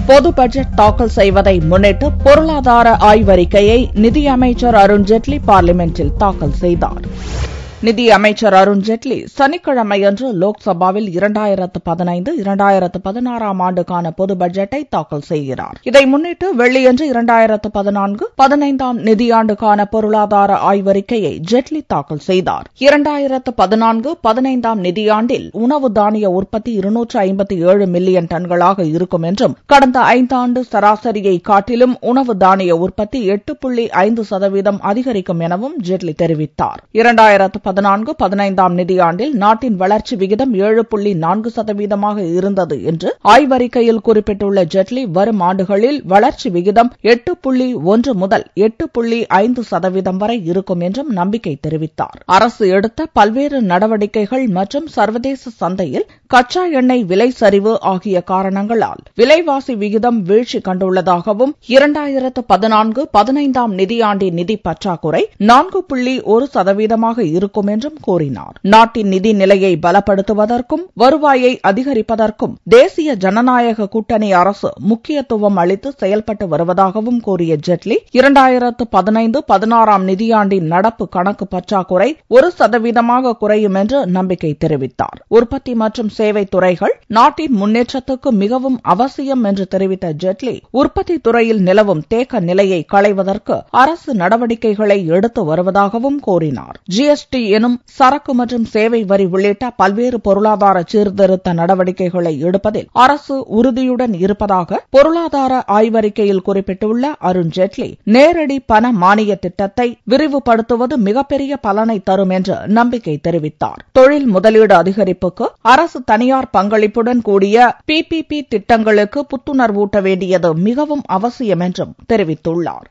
பொது பட்ஜெட் தாக்கல் செய்வதை முன்னிட்டு பொருளாதார ஆய்வறிக்கையை நிதியமைச்சர் அருண் ஜேட்லி பார்லிமென்டில் தாக்கல் செய்தார். நிதியமைச்சர் அருண் ஜேட்லி சனிக்கிழமையன்று லோக்சபாவில் 2015-2016 ஆண்டுக்கான பொது பட்ஜெட்டை தாக்கல் செய்கிறார். இதை முன்னிட்டு வெள்ளியன்று 2014-15 நிதியாண்டுக்கான பொருளாதார ஆய்வறிக்கையை ஜேட்லி தாக்கல் செய்தார். 2014-15 நிதியாண்டில் உணவு தானிய உற்பத்தி 257 மில்லியன் டன்களாக இருக்கும் என்றும் கடந்த 5 ஆண்டு சராசரியை காட்டிலும் உணவு தானிய உற்பத்தி 8.5% அதிகரிக்கும் எனவும் ஜேட்லி தெரிவித்தார். 2014-15 நிதியாண்டில் நாட்டின் வளர்ச்சி விகிதம் 7.4% இருந்தது என்று ஆய்வறிக்கையில் குறிப்பிட்டுள்ள ஜேட்லி வரும் ஆண்டுகளில் வளர்ச்சி விகிதம் 8.1 முதல் 8.5% வரை இருக்கும் என்றும் நம்பிக்கை தெரிவித்தார். அரசு எடுத்த பல்வேறு நடவடிக்கைகள் மற்றும் சர்வதேச சந்தையில் கச்சா எண்ணெய் விலை சரிவு ஆகிய காரணங்களால் விலைவாசி விகிதம் வீழ்ச்சி கண்டுள்ளதாகவும் 2014-15 நிதியாண்டின் நிதி பற்றாக்குறை 4.1% இருக்கும் என்றும் கூறினார். நாட்டின் நிதி நிலையை பலப்படுத்துவதற்கும் வருவாயை அதிகரிப்பதற்கும் தேசிய ஜனநாயக கூட்டணி அரசு முக்கியத்துவம் அளித்து செயல்பட்டு வருவதாகவும் கூறிய ஜேட்லி 2015-16 நிதியாண்டின் நடப்பு கணக்கு பற்றாக்குறை 1% குறையும் என்று நம்பிக்கை தெரிவித்தார். உற்பத்தி மற்றும் சேவை துறைகள் நாட்டின் முன்னேற்றத்துக்கு மிகவும் அவசியம் என்று தெரிவித்த ஜேட்லி உற்பத்தி துறையில் நிலவும் தேக்க நிலையை களைவதற்கு அரசு நடவடிக்கைகளை எடுத்து வருவதாகவும் கூறினார். ஜிஎஸ்டி எனும் சரக்கு மற்றும் சேவை வரி உள்ளிட்ட பல்வேறு பொருளாதார சீர்திருத்த நடவடிக்கைகளை எடுப்பதில் அரசு உறுதியுடன் இருப்பதாக பொருளாதார ஆய்வறிக்கையில் குறிப்பிட்டுள்ள அருண் ஜேட்லி நேரடி பண மானிய திட்டத்தை விரிவுபடுத்துவது மிகப்பெரிய பலனை தரும் என்று நம்பிக்கை தெரிவித்தார். தொழில் முதலீடு அதிகரிப்புக்கு அரசு தனியார் பங்களிப்புடன் கூடிய PPP திட்டங்களுக்கு புத்துணர்வூட்ட வேண்டியது மிகவும் அவசியம் என்றும் தெரிவித்துள்ளார்.